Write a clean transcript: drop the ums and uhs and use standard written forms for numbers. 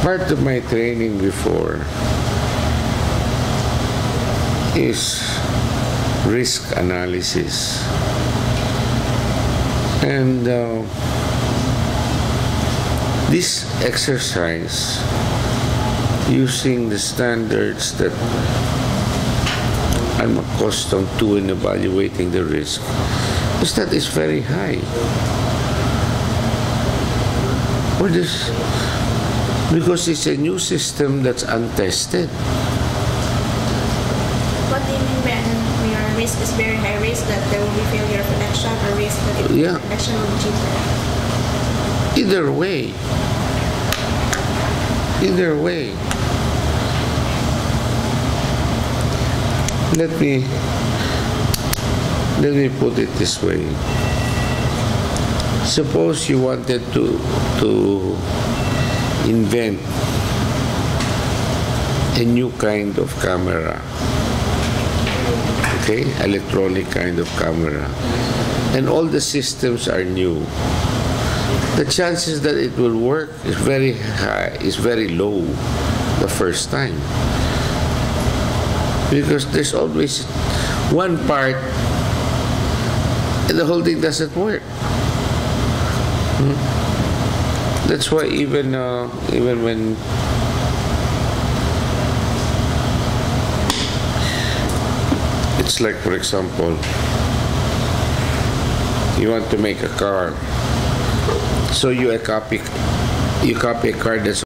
Part of my training before is risk analysis. And this exercise, using the standards that I'm accustomed to in evaluating the risk, is that it's very high. For this, because it's a new system that's untested. What do you mean when your risk is very high risk that there will be failure of connection, or risk that the connection will be cheaper? Either way. Either way. Let me put it this way. Suppose you wanted to invent a new kind of camera, okay, electronic kind of camera, and all the systems are new. The chances that it will work is very high, is very low the first time, because there's always one part and the whole thing doesn't work. That's why even when it's like, for example, you want to make a car, so you copy a car that's